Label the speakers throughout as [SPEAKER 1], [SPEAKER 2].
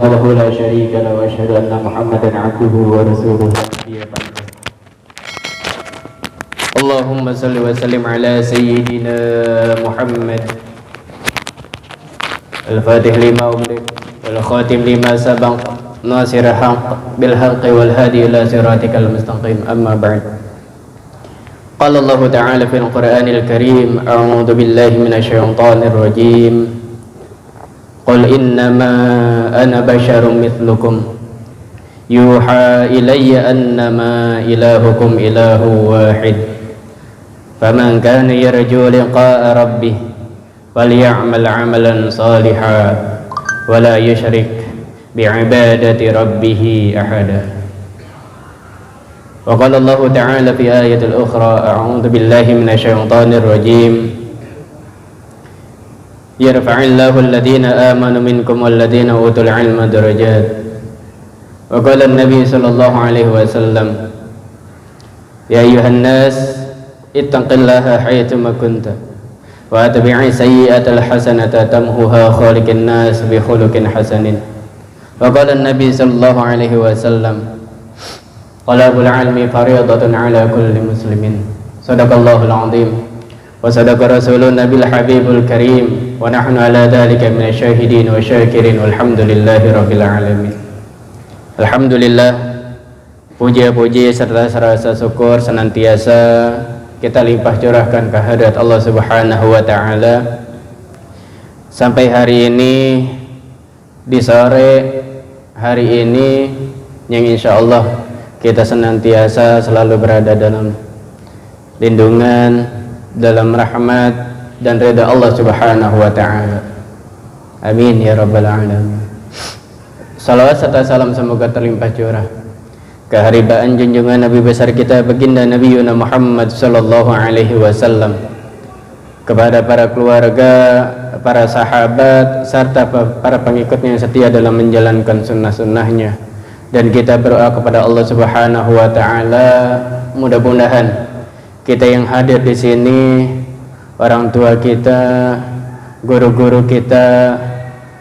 [SPEAKER 1] له لا شريك له وأشهد أن محمدا عبده ورسوله اللهم صل وسلم على سيدنا محمد الفاتح لما أغلق والخاتم لما سبق ناصر الحق بالحق والهادي إلى صراطك المستقيم أما بعد قال الله تعالى في القرآن الكريم أعوذ بالله من الشيطان الرجيم قل إنما أنا بشر مثلكم يوحى إلي أنما إلهكم إله واحد فمن كان يرجو لقاء ربه فليعمل عملا صالحا ولا يشرك بعبادة ربه أحدا وقال الله تعالى في آية الأخرى أعوذ بالله من الشيطان الرجيم يرفع الله الذين آمنوا منكم والذين أوتوا العلم درجات وقال النبي صلى الله عليه وسلم يا أيها الناس اتق الله حيثما كنت واتبع السيئة الحسنة تمحها خالق الناس بخلق حسن وقال النبي صلى الله عليه وسلم طلب العلم فريضة على كل مسلم صدق الله العظيم وصدق رسولنا بالحبيب الكريم ونحن على ذلك من الشاهدين والشاكرين والحمد لله رب العالمين. Alhamdulillah, puji-puji serta rasa syukur senantiasa kita limpah curahkan kehadirat Allah Subhanahu wa taala. Sampai hari ini di sore hari ini yang insyaallah kita senantiasa selalu berada dalam lindungan, dalam rahmat dan ridha Allah Subhanahu wa taala. Amin ya rabbal alamin. Salawat serta salam semoga terlimpah curah keharibaan junjungan Nabi besar kita baginda Nabi Muhammad sallallahu alaihi wasallam kepada para keluarga, para sahabat serta para pengikutnya yang setia dalam menjalankan sunnah-sunnahnya. Dan kita berdoa kepada Allah Subhanahu wa taala mudah-mudahan kita yang hadir di sini, orang tua kita, guru-guru kita,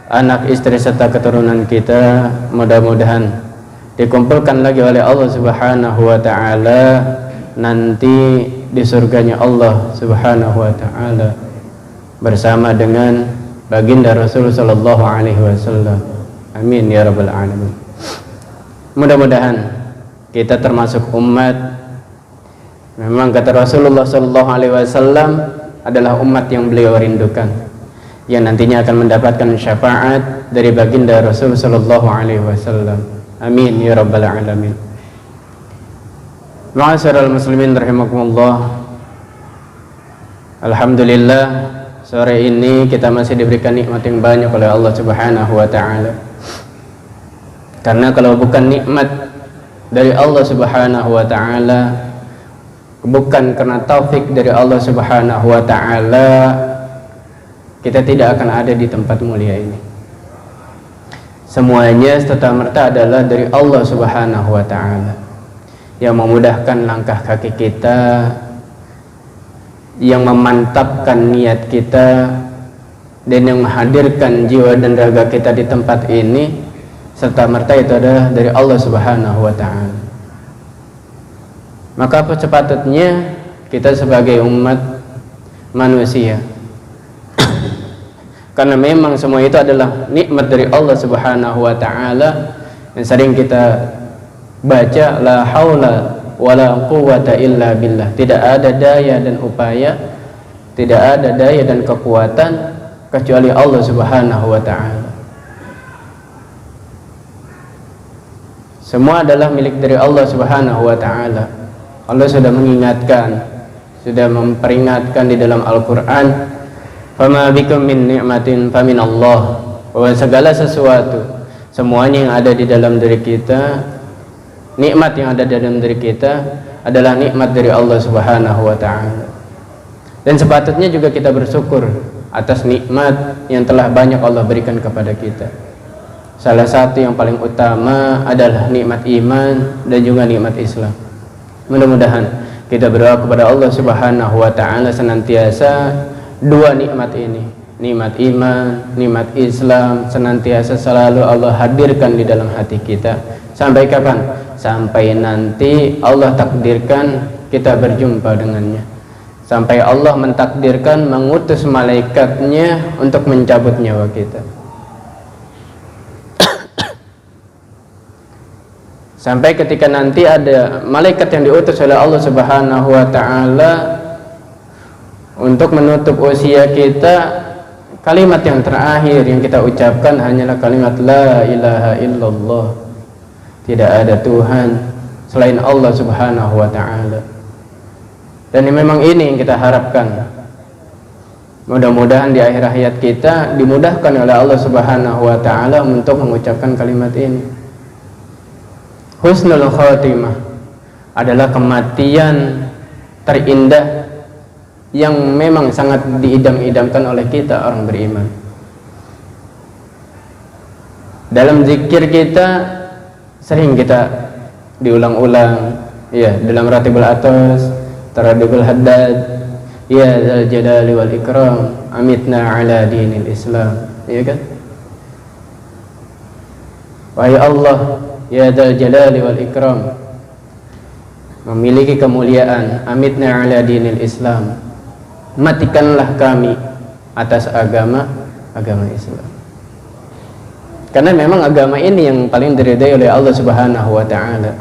[SPEAKER 1] anak istri serta keturunan kita, mudah-mudahan dikumpulkan lagi oleh Allah Subhanahu wa taala nanti di surganya Allah Subhanahu wa taala bersama dengan baginda Rasul sallallahu alaihi wasallam. Amin ya rabbal alamin. Mudah-mudahan kita termasuk umat, memang kata Rasulullah sallallahu alaihi wasallam adalah umat yang beliau rindukan, yang nantinya akan mendapatkan syafaat dari baginda Rasul sallallahu alaihi wasallam. Amin ya rabbal alamin. Ma'asyiral muslimin rahimakumullah. Alhamdulillah, sore ini kita masih diberikan nikmat yang banyak oleh Allah Subhanahu wa taala. Karena kalau bukan nikmat dari Allah Subhanahu wa taala, bukan karena taufik dari Allah Subhanahu wa taala, kita tidak akan ada di tempat mulia ini. Semuanya serta-merta adalah dari Allah Subhanahu wa taala yang memudahkan langkah kaki kita, yang memantapkan niat kita, dan yang menghadirkan jiwa dan raga kita di tempat ini, serta-merta itu adalah dari Allah Subhanahu wa taala. Maka apa sepatutnya kita sebagai umat manusia, karena memang semua itu adalah nikmat dari Allah Subhanahu wa taala yang sering kita baca, la haula wala quwwata illa billah. Tidak ada daya dan upaya, tidak ada daya dan kekuatan kecuali Allah Subhanahu wa taala. Semua adalah milik dari Allah Subhanahu wa taala. Allah sudah mengingatkan, sudah memperingatkan di dalam Al-Qur'an, fama bikum min ni'matin famin Allah, bahwa segala sesuatu, semuanya yang ada di dalam diri kita, nikmat yang ada di dalam diri kita adalah nikmat dari Allah Subhanahu wa taala. Dan sepatutnya juga kita bersyukur atas nikmat yang telah banyak Allah berikan kepada kita. Salah satu yang paling utama adalah nikmat iman dan juga nikmat Islam. Mudah-mudahan kita berdoa kepada Allah Subhanahu wa taala senantiasa dua nikmat ini, nikmat iman, nikmat Islam senantiasa selalu Allah hadirkan di dalam hati kita. Sampai kapan? Sampai nanti Allah takdirkan kita berjumpa dengannya. Sampai Allah mentakdirkan mengutus malaikatnya untuk mencabut nyawa kita. Sampai ketika nanti ada malaikat yang diutus oleh Allah Subhanahu wa taala untuk menutup usia kita, kalimat yang terakhir yang kita ucapkan hanyalah kalimat la ilaha illallah. Tidak ada Tuhan selain Allah Subhanahu wa taala. Dan memang ini yang kita harapkan. Mudah-mudahan di akhir hayat kita dimudahkan oleh Allah Subhanahu wa taala untuk mengucapkan kalimat ini. Husnul khatimah adalah kematian terindah yang memang sangat diidam-idamkan oleh kita orang beriman. Dalam zikir kita sering kita diulang-ulang, ya, dalam Ratibul Atas, Taradubul Haddad, ya Dzal Jalali wal Ikram, amitna ala dinil Islam, ya kan? Wahai Allah, ya Dzal Jalali wal Ikram, memiliki kemuliaan, amitna ala dinil Islam, matikanlah kami atas agama Islam. Karena memang agama ini yang paling diridai oleh Allah Subhanahu wa taala.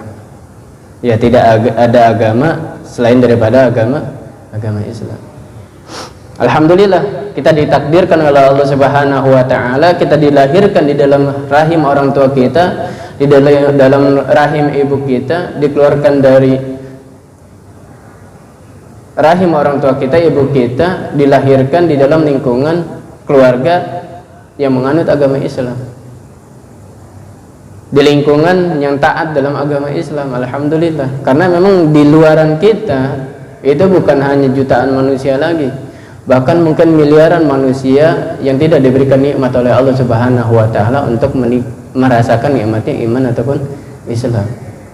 [SPEAKER 1] Ya, tidak ada agama selain daripada agama Islam. Alhamdulillah, kita ditakdirkan oleh Allah Subhanahu wa taala, kita dilahirkan di dalam rahim orang tua kita, di dalam rahim ibu kita, dikeluarkan dari rahim orang tua kita, ibu kita, dilahirkan di dalam lingkungan keluarga yang menganut agama Islam, di lingkungan yang taat dalam agama Islam. Alhamdulillah, karena memang di luaran kita itu bukan hanya jutaan manusia lagi, bahkan mungkin miliaran manusia yang tidak diberikan nikmat oleh Allah Subhanahu wa taala untuk merasakan nikmatnya iman ataupun Islam.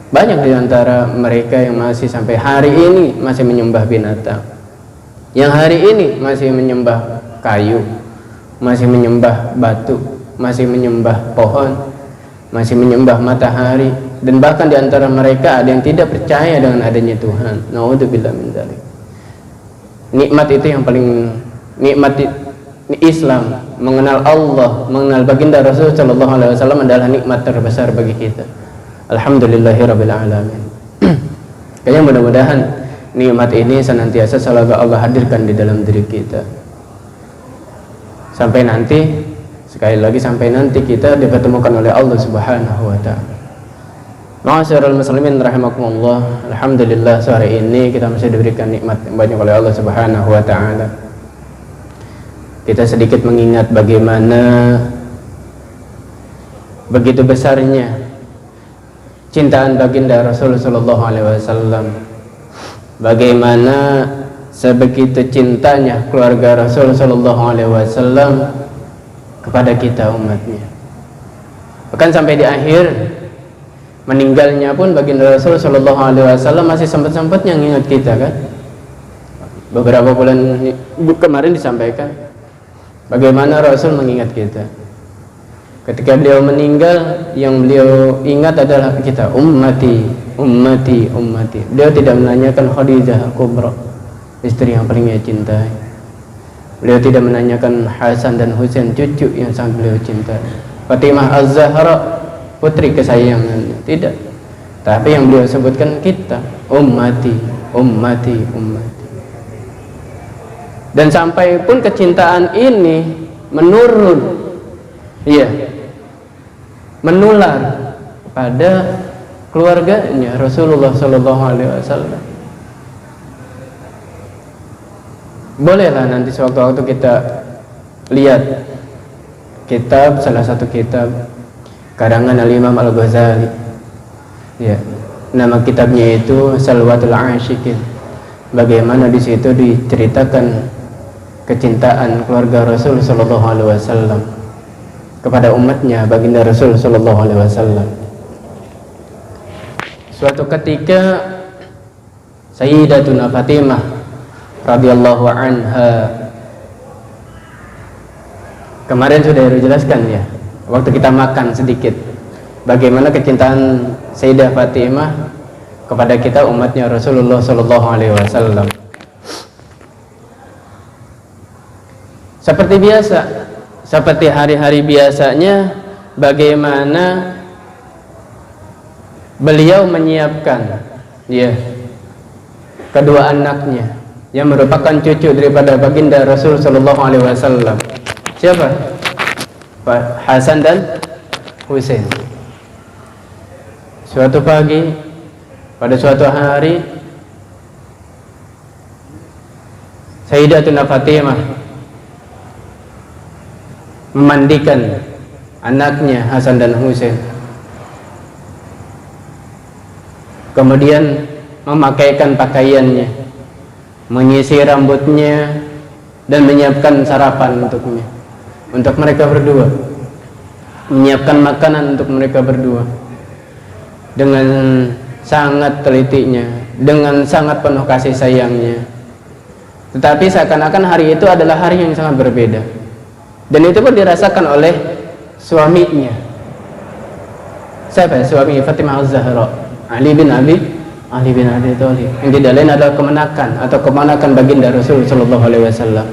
[SPEAKER 1] Banyak di antara mereka yang masih sampai hari ini masih menyembah binatang, yang hari ini masih menyembah kayu, masih menyembah batu, masih menyembah pohon, masih menyembah matahari, dan bahkan di antara mereka ada yang tidak percaya dengan adanya Tuhan. Naudzubillah min dzalik. Nikmat itu yang paling nikmat Islam, mengenal Allah, mengenal baginda Rasul sallallahu alaihi wasallam adalah nikmat terbesar bagi kita. Alhamdulillahirabbil alamin. Kayaknya mudah-mudahan nikmat ini senantiasa selalu Allah hadirkan di dalam diri kita. Sampai nanti, sekali lagi sampai nanti kita dipertemukan oleh Allah Subhanahu wa taala. Ma'asyiral muslimin rahimakumullah. Alhamdulillah, sore ini kita masih diberikan nikmat yang banyak oleh Allah Subhanahu wa taala. Kita sedikit mengingat bagaimana begitu besarnya cintaan baginda Rasul sallallahu alaihi wasallam, bagaimana sebegitu cintanya keluarga Rasul sallallahu alaihi wasallam kepada kita umatnya. Bahkan sampai di akhir meninggalnya pun baginda Rasul sallallahu alaihi wasallam masih sempat-sempatnya mengingat kita, kan? Beberapa bulan kemarin disampaikan bagaimana Rasul mengingat kita. Ketika beliau meninggal, yang beliau ingat adalah kita, ummati, ummati, ummati. Beliau tidak menanyakan Khadijah Kubra, istri yang paling ia cintai. Beliau tidak menanyakan Hasan dan Husain, cucu yang sangat beliau cintai. Fatimah Az-Zahra, putri kesayangannya, tidak. Tapi yang beliau sebutkan kita, ummati, ummati, ummati. Dan sampai pun kecintaan ini menurun, iya, menular pada keluarganya Rasulullah sallallahu alaihi wasallam. Bolehlah nanti sewaktu-waktu kita lihat kitab, salah satu kitab karangan Al-Imam Al-Ghazali, ya, nama kitabnya itu Salwatul Ashikin. Bagaimana di situ diceritakan kecintaan keluarga Rasul sallallahu alaihi wasallam kepada umatnya baginda Rasul sallallahu alaihi wasallam. Suatu ketika Sayyidatuna Fatimah radhiyallahu anha Kemarin sudah dijelaskan ya, waktu kita makan sedikit, bagaimana kecintaan Sayyidah Fatimah kepada kita umatnya Rasulullah Sallallahu Alaihi Wasallam. Seperti biasa, seperti hari-hari biasanya, bagaimana beliau menyiapkan ya kedua anaknya yang merupakan cucu daripada baginda Rasul Sallallahu Alaihi Wasallam. Siapa? Pak Hasan dan Husain. Suatu pagi, pada suatu hari, Sayyidatuna Fatimah memandikan anaknya Hasan dan Husain, kemudian memakaikan pakaiannya, menyisir rambutnya, dan menyiapkan sarapan untuk mereka berdua, menyiapkan makanan untuk mereka berdua dengan sangat telitinya, dengan sangat penuh kasih sayangnya. Tetapi seakan-akan hari itu adalah hari yang sangat berbeda, dan itu pun dirasakan oleh suaminya. Siapa suami Fatimah Az-Zahra? Ali bin Abi Thalib. Yang tidak lain adalah kemenakan baginda Rasul Sallallahu Alaihi Wasallam.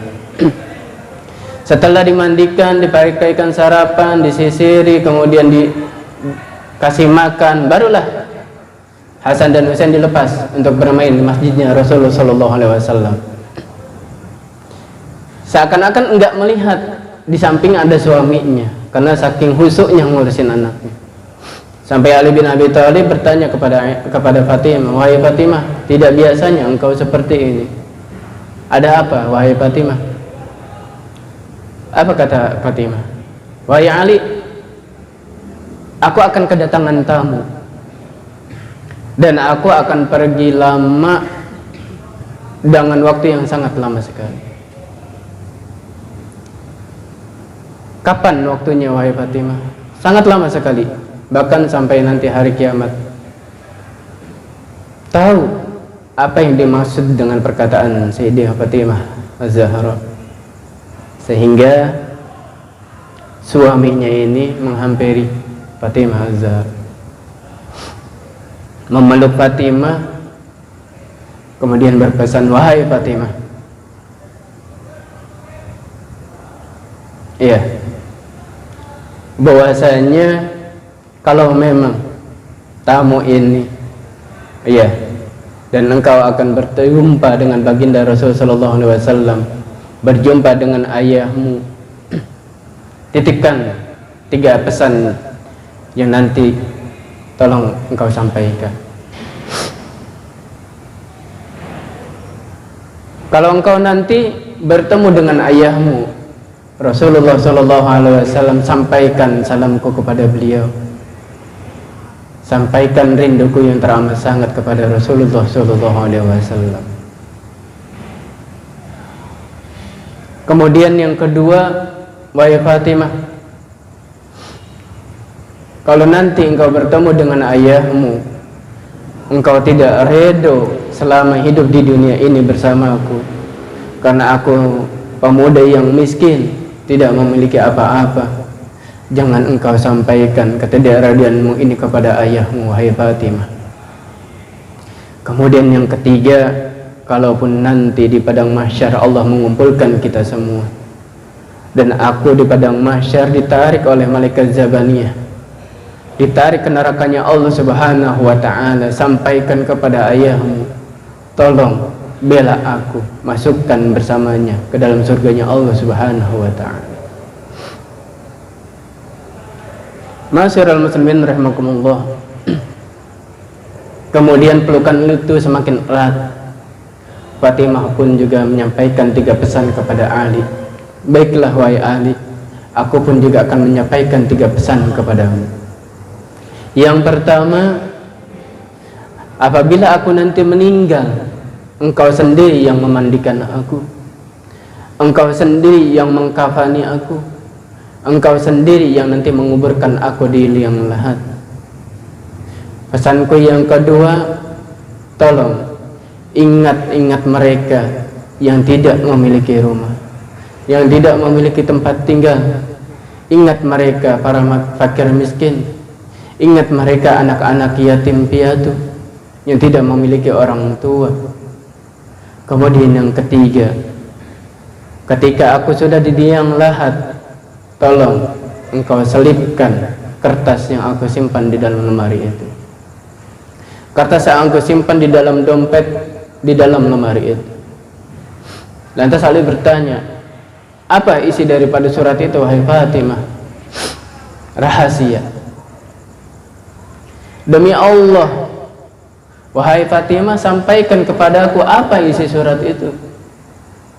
[SPEAKER 1] Setelah dimandikan, dipakaikan sarapan, disisiri, kemudian dikasih makan, barulah Hasan dan Husain dilepas untuk bermain di masjidnya Rasulullah Sallallahu Alaihi Wasallam. Seakan-akan enggak melihat di samping ada suaminya, karena saking husuknya ngurusin anaknya. Sampai Ali bin Abi Thalib bertanya kepada Fatimah, "Wahai Fatimah, tidak biasanya engkau seperti ini. Ada apa, wahai Fatimah?" Apa kata Fatimah? "Wahai Ali, aku akan kedatangan tamu, dan aku akan pergi lama dengan waktu yang sangat lama sekali." Kapan waktunya, wahai Fatimah? Sangat lama sekali, bahkan sampai nanti hari kiamat. Tahu apa yang dimaksud dengan perkataan Sayyidah Fatimah Az-Zahra, sehingga suaminya ini menghampiri Fatimah Az-Zahra, memeluk Fatimah, kemudian berpesan, "Wahai Fatimah, iya, bahwasanya kalau memang tamu ini, iya, dan engkau akan berjumpa dengan baginda Rasul Sallallahu Alaihi Wasallam, berjumpa dengan ayahmu, titipkan 3 pesan yang nanti tolong engkau sampaikan. Kalau engkau nanti bertemu dengan ayahmu Rasulullah Sallallahu Alaihi Wasallam, sampaikan salamku kepada beliau, sampaikan rinduku yang teramat sangat kepada Rasulullah Sallallahu Alaihi Wasallam." Kemudian yang kedua, "Wahai Fatimah, kalau nanti engkau bertemu dengan ayahmu, engkau tidak redo selama hidup di dunia ini bersamaku, karena aku pemuda yang miskin, tidak memiliki apa-apa. Jangan engkau sampaikan ketidakredoanmu ini kepada ayahmu, wahai Fatimah." Kemudian yang ketiga, kalaupun nanti di padang mahsyar Allah mengumpulkan kita semua, dan aku di padang mahsyar ditarik oleh malaikat Zabaniyah, ditarik ke nerakanya Allah Subhanahu wa ta'ala, sampaikan kepada ayahmu, tolong bela aku, masukkan bersamanya ke dalam surganya Allah Subhanahu wa ta'ala. Ma'asyiral muslimin rahimakumullah. Kemudian pelukan itu semakin erat. Fatimah pun juga menyampaikan 3 pesan kepada Ali. "Baiklah wahai Ali, aku pun juga akan menyampaikan 3 pesan kepadamu. Yang pertama, apabila aku nanti meninggal, engkau sendiri yang memandikan aku, engkau sendiri yang mengkafani aku, engkau sendiri yang nanti menguburkan aku di liang lahat. Pesanku yang kedua, tolong ingat-ingat mereka yang tidak memiliki rumah, yang tidak memiliki tempat tinggal. Ingat mereka para fakir miskin. Ingat mereka anak-anak yatim piatu yang tidak memiliki orang tua. Kemudian yang ketiga, ketika aku sudah di liang lahat, tolong engkau selipkan kertas yang aku simpan di dalam lemari itu. Kertas yang aku simpan di dalam dompet di dalam lemari itu. Lantas Ali bertanya, apa isi daripada surat itu wahai Fatimah? Rahasia. Demi Allah, wahai Fatimah, sampaikan kepadaku apa isi surat itu.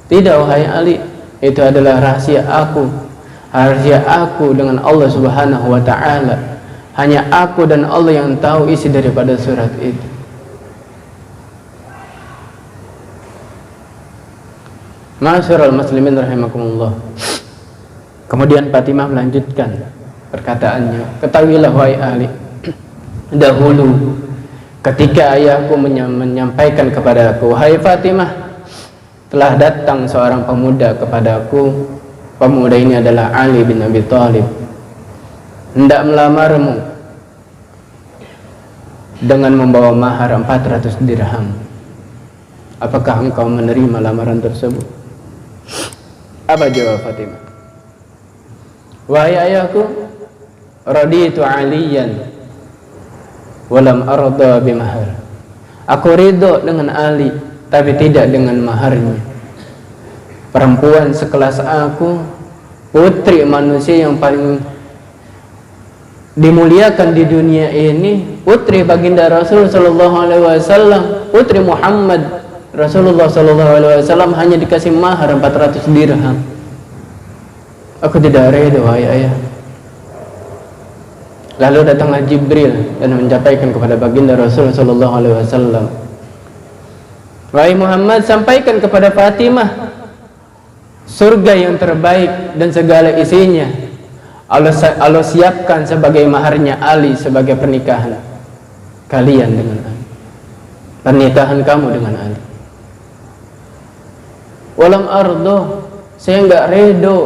[SPEAKER 1] Tidak wahai Ali, itu adalah rahasia aku. Rahasia aku dengan Allah Subhanahu wa ta'ala. Hanya aku dan Allah yang tahu isi daripada surat itu. Ma'asyiral muslimin rahimakumullah. Kemudian Fatimah melanjutkan perkataannya, ketahuilah wahai Ali, dahulu ketika ayahku menyampaikan kepadaku, wahai Fatimah, telah datang seorang pemuda kepadaku. Pemuda ini adalah Ali bin Abi Thalib, hendak melamarmu dengan membawa mahar 400 dirham. Apakah engkau menerima lamaran tersebut? Apa jawab Fatimah? Wahai ayahku, raditu aliyan walam arda bimahar. Aku ridho dengan Ali, tapi tidak dengan maharnya. Perempuan sekelas aku, putri manusia yang paling dimuliakan di dunia ini, putri baginda Rasul sallallahu alaihi wasallam, putri Muhammad Rasulullah sallallahu alaihi wasallam, hanya dikasih mahar 400 dirham. Aku tidak reda wahai ayah. Lalu datanglah Jibril dan menyampaikan kepada baginda Rasul sallallahu alaihi wasallam, wahai Muhammad, sampaikan kepada Fatimah surga yang terbaik dan segala isinya Allah siapkan sebagai maharnya Ali, sebagai pernikahan kalian dengan Ali, pernikahan kamu dengan Ali. Walam ardo, saya enggak redo,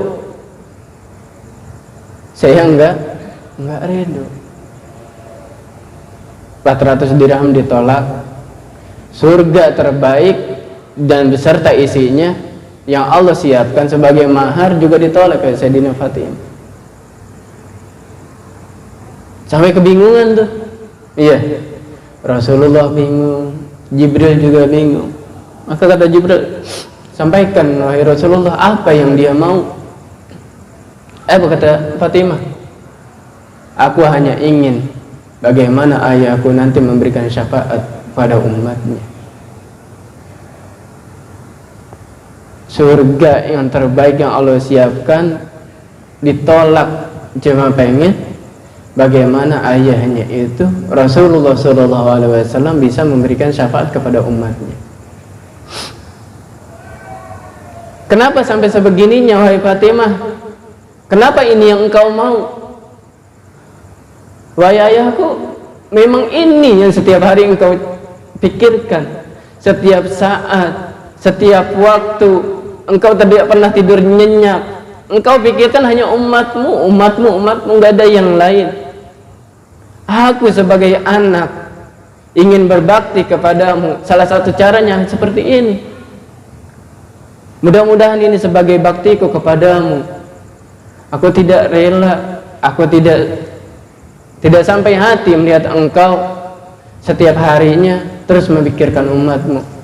[SPEAKER 1] saya enggak redo. 400 dirham ditolak, surga terbaik dan beserta isinya yang Allah siapkan sebagai mahar juga ditolak oleh Sayyidina Fatimah. Sampai kebingungan tuh. Iya, Rasulullah bingung, Jibril juga bingung. Maka kata Jibril, sampaikan wahai Rasulullah apa yang dia mau. Apa kata Fatimah? Aku hanya ingin bagaimana ayahku nanti memberikan syafaat pada umatnya. Surga yang terbaik yang Allah siapkan ditolak, cuma pengen bagaimana ayahnya itu Rasulullah SAW bisa memberikan syafaat kepada umatnya. Kenapa sampai sebegininya wahai Fatimah? Kenapa ini yang engkau mau? Wahai ayahku, memang ini yang setiap hari engkau pikirkan, setiap saat, setiap waktu. Engkau tidak pernah tidur nyenyak. Engkau pikirkan hanya umatmu, enggak ada yang lain. Aku sebagai anak ingin berbakti kepadamu. Salah satu caranya seperti ini. Mudah-mudahan ini sebagai baktiku kepadamu. Aku tidak rela, aku tidak sampai hati melihat engkau setiap harinya terus memikirkan umatmu.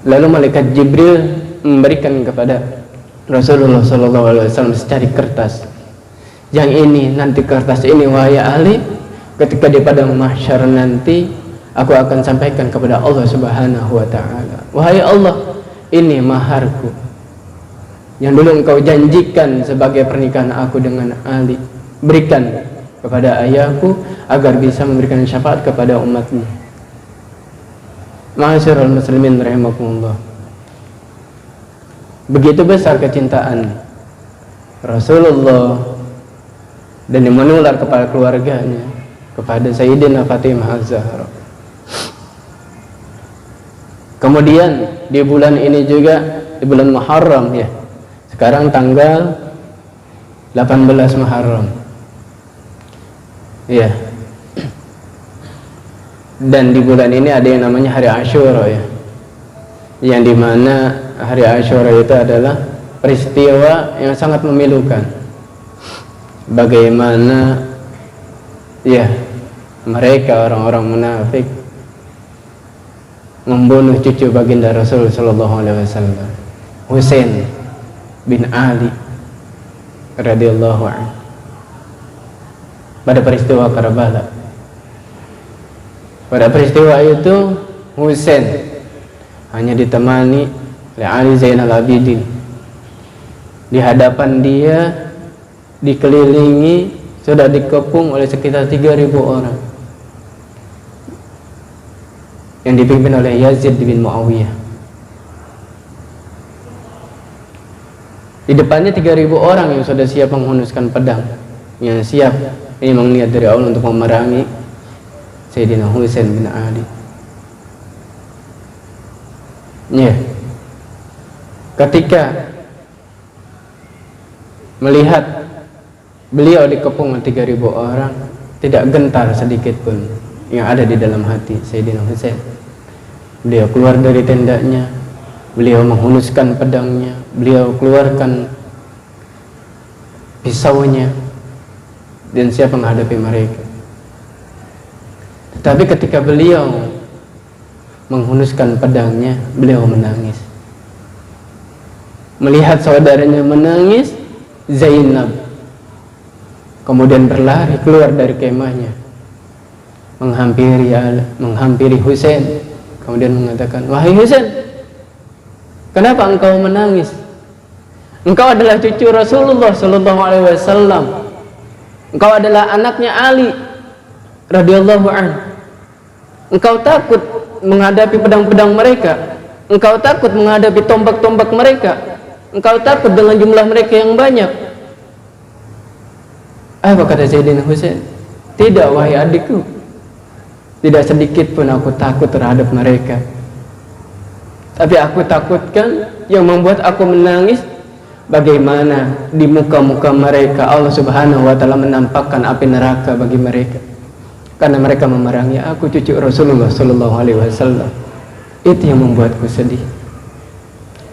[SPEAKER 1] Lalu malaikat Jibril memberikan kepada Rasulullah SAW secari kertas. Yang ini, nanti kertas ini wahai Ali, ketika di padang mahsyar nanti aku akan sampaikan kepada Allah Subhanahu wa ta'ala, wahai Allah, ini maharku yang dulu engkau janjikan sebagai pernikahan aku dengan Ali. Berikan kepada ayahku agar bisa memberikan syafaat kepada umatnya. Ma'asyiral muslimin rahimakumullah. Begitu besar kecintaan Rasulullah dan menular kepada keluarganya, kepada Sayyidina Fatimah Az-Zahra. Kemudian di bulan ini juga, di bulan Muharram ya. Sekarang tanggal 18 Muharram. Ya. Dan di bulan ini ada yang namanya hari Asyura ya. Yang dimana hari Asyura itu adalah peristiwa yang sangat memilukan. Bagaimana ya mereka orang-orang munafik membunuh cucu baginda Rasul sallallahu alaihi wasallam, Husain bin Ali radhiyallahu anhu, pada peristiwa Karbala. Pada peristiwa itu Husain hanya ditemani oleh Ali Zainal Abidin. Di hadapan dia dikelilingi, sudah dikepung oleh sekitar 3.000 orang yang dipimpin oleh Yazid bin Muawiyah. Di depannya 3.000 orang yang sudah siap menghunuskan pedang, yang siap ini melihat dari Allah untuk memerangi Sayyidina Husain bin Ali. Ya. Ketika melihat beliau dikepung 3.000 orang, tidak gentar sedikit pun yang ada di dalam hati Sayyidina Husain. Beliau keluar dari tendanya, beliau menghunuskan pedangnya, beliau keluarkan pisaunya dan siap menghadapi mereka. Tetapi ketika beliau menghunuskan pedangnya, beliau menangis. Melihat saudaranya menangis, Zainab kemudian berlari keluar dari kemahnya, menghampiri Husain, kemudian mengatakan, "Wahai Husain, kenapa engkau menangis? Engkau adalah cucu Rasulullah sallallahu alaihi wasallam. Engkau adalah anaknya Ali radhiyallahu anhu. Engkau takut menghadapi pedang-pedang mereka. Engkau takut menghadapi tombak-tombak mereka. Engkau takut dengan jumlah mereka yang banyak." Apa kata Sayyidina Husain? "Tidak, wahai adikku. Tidak sedikit pun aku takut terhadap mereka. Tapi aku takutkan yang membuat aku menangis, bagaimana di muka-muka mereka Allah Subhanahu wa taala menampakkan api neraka bagi mereka. Karena mereka memerangi aku, cucu Rasulullah sallallahu alaihi wasallam. Itu yang membuatku sedih.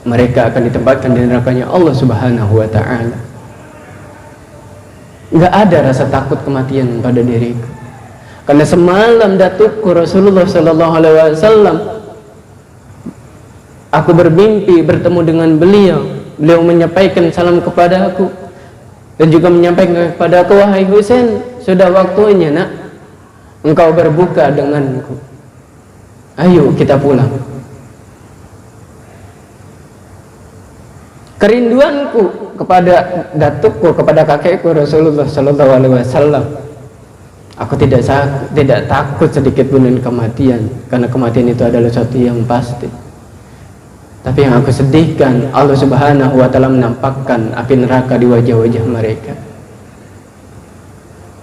[SPEAKER 1] Mereka akan ditempatkan di nerakanya Allah Subhanahu wa taala. Enggak ada rasa takut kematian pada diriku. Karena semalam datukku Rasulullah sallallahu alaihi wasallam, aku bermimpi bertemu dengan beliau. Beliau menyampaikan salam kepada aku dan juga menyampaikan kepada aku, "Wahai Husain, sudah waktunya nak engkau berbuka denganku. Ayo kita pulang." Kerinduanku kepada datukku, kepada kakekku Rasulullah sallallahu alaihi wasallam, aku tidak takut sedikit pun dengan kematian, karena kematian itu adalah sesuatu yang pasti. Tapi yang aku sedihkan, Allah Subhanahu wa taala menampakkan api neraka di wajah-wajah mereka.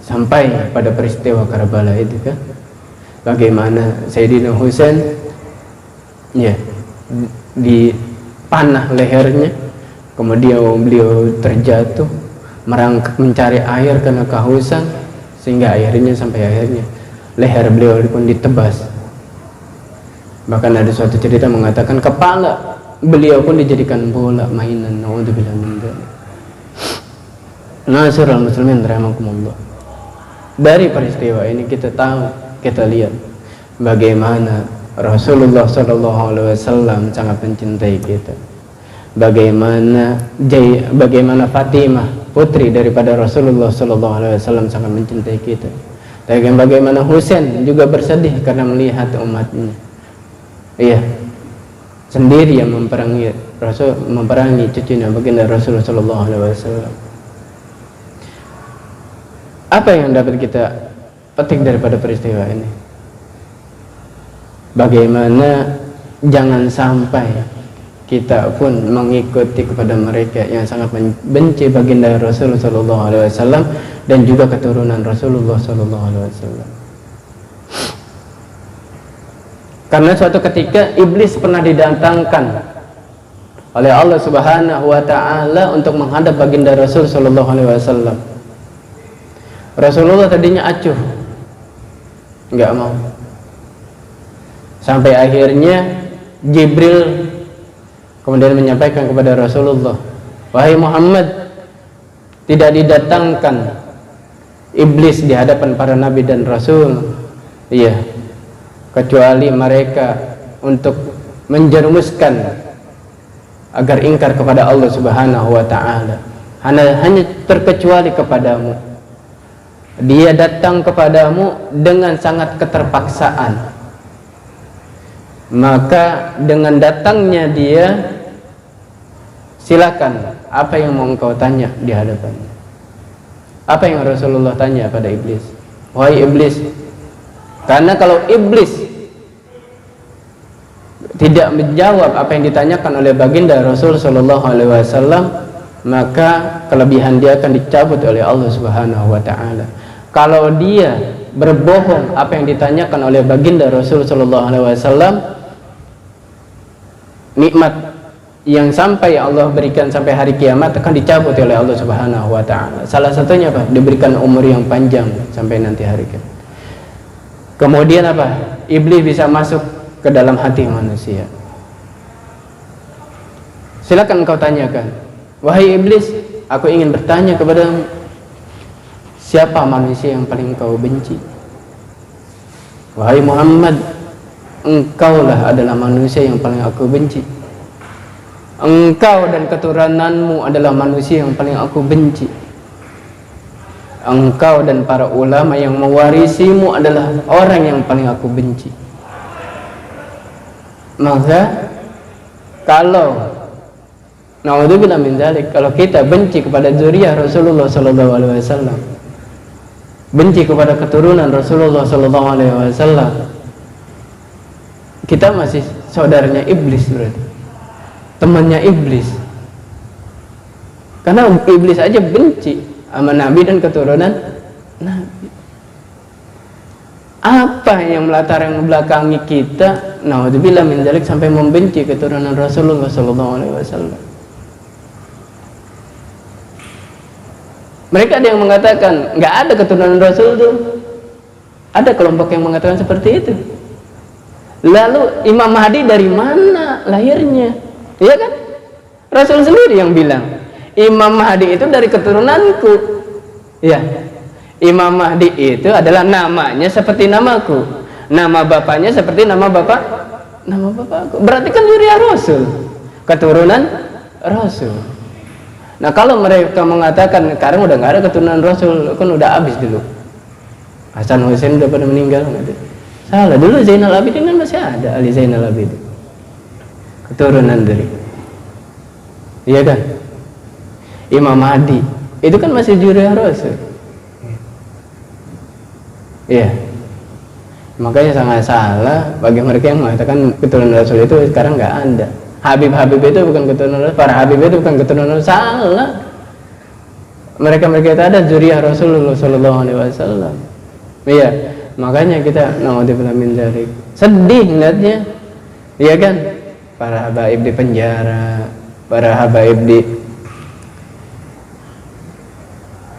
[SPEAKER 1] Sampai pada peristiwa Karbala itu kan, bagaimana Sayyidina Husain ya dipanah lehernya, kemudian beliau terjatuh merangkak mencari air karena kehausan, sehingga sampai akhirnya leher beliau pun ditebas. Bahkan ada suatu cerita mengatakan kepala beliau pun dijadikan bola mainan. Naudzubillah min dzalik. Nasrul muslimin rahimakumullah. Dari peristiwa ini kita tahu, kita lihat bagaimana Rasulullah sallallahu alaihi wasallam sangat mencintai kita. Bagaimana Fatimah, putri daripada Rasulullah sallallahu alaihi wasallam, sangat mencintai kita. Dan bagaimana Husain juga bersedih karena melihat umatnya. Iya, sendiri yang memerangi cucunya baginda Rasulullah sallallahu alaihi wasallam. Apa yang dapat kita petik daripada peristiwa ini? Bagaimana jangan sampai kita pun mengikuti kepada mereka yang sangat membenci baginda Rasulullah sallallahu alaihi wasallam dan juga keturunan Rasulullah sallallahu alaihi wasallam. Karena suatu ketika iblis pernah didatangkan oleh Allah Subhanahu wa taala untuk menghadap baginda Rasul sallallahu alaihi wasallam. Rasulullah tadinya acuh, enggak mau. Sampai akhirnya Jibril kemudian menyampaikan kepada Rasulullah, "Wahai Muhammad, tidak didatangkan iblis di hadapan para nabi dan rasul, iya, kecuali mereka untuk menjerumuskan agar ingkar kepada Allah Subhanahu wa taala. Hanya terkecuali kepadamu. Dia datang kepadamu dengan sangat keterpaksaan. Maka dengan datangnya dia, silakan, apa yang mau engkau tanya di hadapannya." Apa yang Rasulullah tanya pada iblis? "Wahai iblis," karena kalau iblis tidak menjawab apa yang ditanyakan oleh baginda Rasul sallallahu alaihi wasallam, maka kelebihan dia akan dicabut oleh Allah Subhanahu wa taala. Kalau dia berbohong apa yang ditanyakan oleh baginda Rasul sallallahu alaihi wasallam, nikmat yang sampai Allah berikan sampai hari kiamat akan dicabut oleh Allah Subhanahu wa taala. Salah satunya apa? Diberikan umur yang panjang sampai nanti hari kiamat. Kemudian apa? Iblis bisa masuk ke dalam hati manusia. Silakan engkau tanyakan, "Wahai iblis, aku ingin bertanya kepadamu, siapa manusia yang paling engkau benci?" "Wahai Muhammad, engkaulah adalah manusia yang paling aku benci. Engkau dan keturunanmu adalah manusia yang paling aku benci. Engkau dan para ulama yang mewarisimu adalah orang yang paling aku benci." Maka kalau naudzubillah min dzalik, kalau kita benci kepada zuriyah Rasulullah sallallahu alaihi wasallam, benci kepada keturunan Rasulullah sallallahu alaihi wasallam, kita masih saudaranya iblis, berarti temannya iblis. Karena iblis aja benci sama nabi dan keturunan nabi. Apa yang melatar belakangi kita, naudzubillah min dzalik, sampai membenci keturunan Rasulullah sallallahu alaihi wasallam? Mereka ada yang mengatakan nggak ada keturunan Rasul itu. Ada kelompok yang mengatakan seperti itu. Lalu Imam Mahdi dari mana lahirnya? Iya kan? Rasul sendiri yang bilang, Imam Mahdi itu dari keturunanku. Ya, Imam Mahdi itu adalah namanya seperti namaku, nama bapaknya seperti nama bapakku. Berarti kan zuriyah Rasul, keturunan Rasul. Nah, kalau mereka mengatakan sekarang udah nggak ada keturunan Rasul, kan udah habis dulu. Hasan Hussein udah pada meninggal, salah. Dulu Zainal Abidin kan masih ada, Ali Zainal Abidin, keturunan dari, iya kan? Imam Mahdi itu kan masih zuriyah Rasul. Iya. Makanya sangat salah bagi mereka yang mengatakan keturunan Rasul itu sekarang nggak ada. Habib itu bukan keturunan Rasul, para Habib itu bukan keturunan Rasul. Salah. Mereka itu ada zuriyah Rasulullah sallallahu alaihi wasallam. Iya. Makanya kita naudzubillah min dzalik, sedih ngeliatnya. Iya kan? Para habaib di penjara, para habaib di,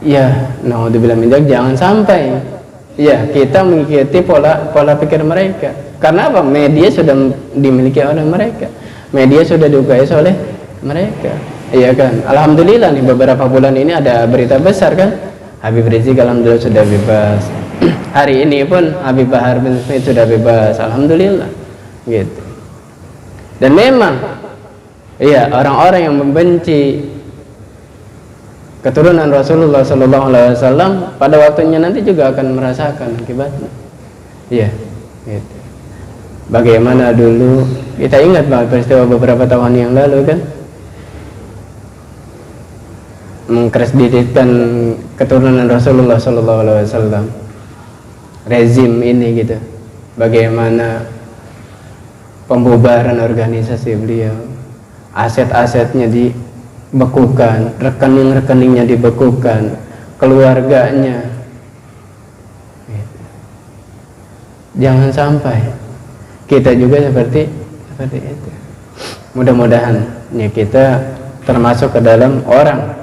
[SPEAKER 1] ya, naudzubillah min dzalik, jangan sampai ya kita mengikuti pola pikir mereka. Karena apa? Media sudah dimiliki oleh mereka, media sudah diuasai oleh mereka. Iya kan? Alhamdulillah nih beberapa bulan ini ada berita besar kan, Habib Rizik alhamdulillah sudah bebas. Hari ini pun Habib Bahar bin Smith sudah bebas, alhamdulillah gitu. Dan memang iya, orang-orang yang membenci keturunan Rasulullah sallallahu alaihi wasallam pada waktunya nanti juga akan merasakan akibatnya. Iya, gitu. Bagaimana dulu kita ingat banget peristiwa beberapa tahun yang lalu kan, mengkreditkan keturunan Rasulullah sallallahu alaihi wasallam, rezim ini gitu. Bagaimana pembubaran organisasi beliau, aset-asetnya dibekukan, rekening-rekeningnya dibekukan, keluarganya. Jangan sampai kita juga seperti itu. Mudah-mudahan ya kita termasuk ke dalam orang.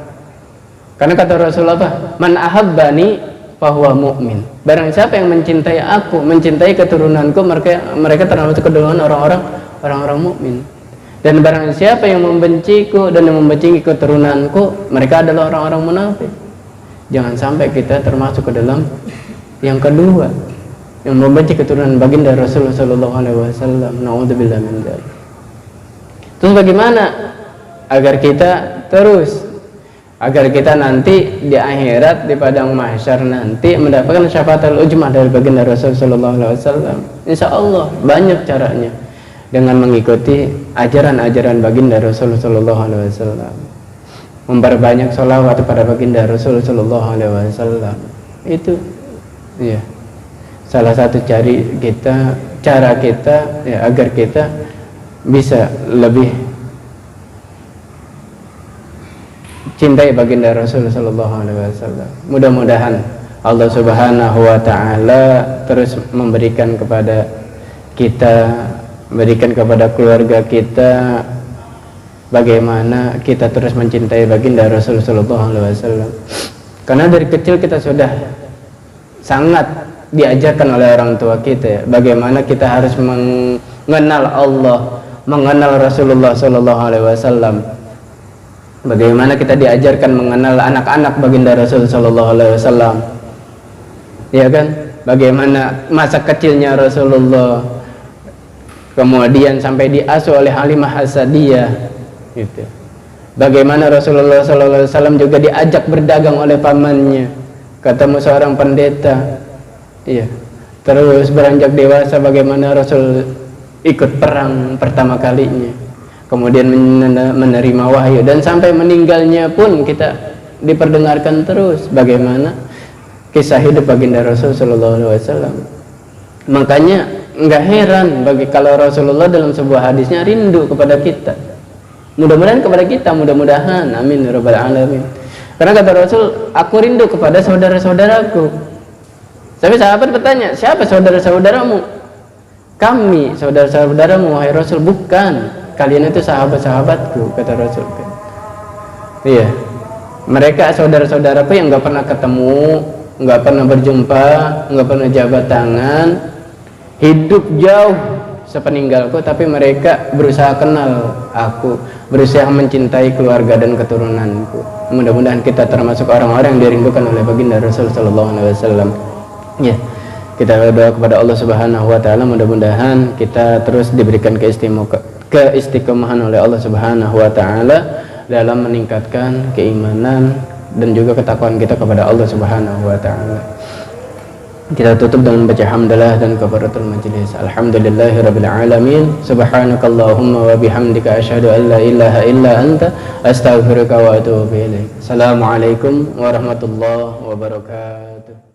[SPEAKER 1] Karena kata Rasulullah, man ahabbani fahuwa mu'min. Barang siapa yang mencintai aku, mencintai keturunanku, mereka termasuk ke dalam orang-orang mukmin. Dan barang siapa yang membenciku dan yang membenci keturunanku, mereka adalah orang-orang munafik. Jangan sampai kita termasuk ke dalam yang kedua, yang membenci keturunan baginda Rasulullah sallallahu alaihi wasallam. Naudzubillah min dzalik. Terus bagaimana agar kita nanti di akhirat, di padang mahsyar nanti mendapatkan syafaatul ujmah dari baginda Rasul sallallahu alaihi wasallam? Insyaallah banyak caranya, dengan mengikuti ajaran-ajaran baginda Rasul sallallahu alaihi wasallam. Memperbanyak sholawat kepada baginda Rasul sallallahu alaihi wasallam. Itu ya salah satu cara kita ya agar kita bisa lebih cintai baginda Rasul sallallahu alaihi wasallam. Mudah-mudahan Allah Subhanahu wa taala terus memberikan kepada kita, berikan kepada keluarga kita bagaimana kita terus mencintai baginda Rasul sallallahu alaihi wasallam. Karena dari kecil kita sudah sangat diajarkan oleh orang tua kita bagaimana kita harus mengenal Allah, mengenal Rasulullah sallallahu alaihi wasallam. Bagaimana kita diajarkan mengenal anak-anak baginda Rasul sallallahu alaihi wasallam. Ya kan? Bagaimana masa kecilnya Rasulullah, kemudian sampai diasuh oleh Halimah As-Sa'diyah gitu. Bagaimana Rasulullah sallallahu alaihi wasallam juga diajak berdagang oleh pamannya, ketemu seorang pendeta. Iya. Terus beranjak dewasa bagaimana Rasul ikut perang pertama kalinya, kemudian menerima wahyu, dan sampai meninggalnya pun kita diperdengarkan terus bagaimana kisah hidup baginda Rasul sallallahu alaihi wasallam. Makanya enggak heran kalau Rasulullah dalam sebuah hadisnya rindu kepada kita. Mudah-mudahan kepada kita, mudah-mudahan, amin ya rabbal alamin. Karena kata Rasul, aku rindu kepada saudara-saudaraku. Tapi sahabat bertanya, siapa saudara-saudaramu? Kami saudara-saudaramu wahai Rasul. Bukan, kalian itu sahabat-sahabatku, kata Rasul. Iya, mereka saudara-saudaraku yang gak pernah ketemu, gak pernah berjumpa, gak pernah jabat tangan, hidup jauh sepeninggalku, tapi mereka berusaha kenal aku, berusaha mencintai keluarga dan keturunanku. Mudah-mudahan kita termasuk orang-orang yang dirindukan oleh baginda Rasul sallallahu alaihi wasallam. Ya, kita berdoa kepada Allah Subhanahu wa taala, mudah-mudahan kita terus diberikan keistiqomahan oleh Allah Subhanahu wa taala dalam meningkatkan keimanan dan juga ketakwaan kita kepada Allah Subhanahu wa taala. Kita tutup dengan baca hamdalah dan kafaratul majlis. Alhamdulillahirabbil alamin. Subhanakallahumma wa bihamdika asyhadu an la ilaha illa anta astaghfiruka wa atubu ilaik. Assalamualaikum warahmatullahi wabarakatuh.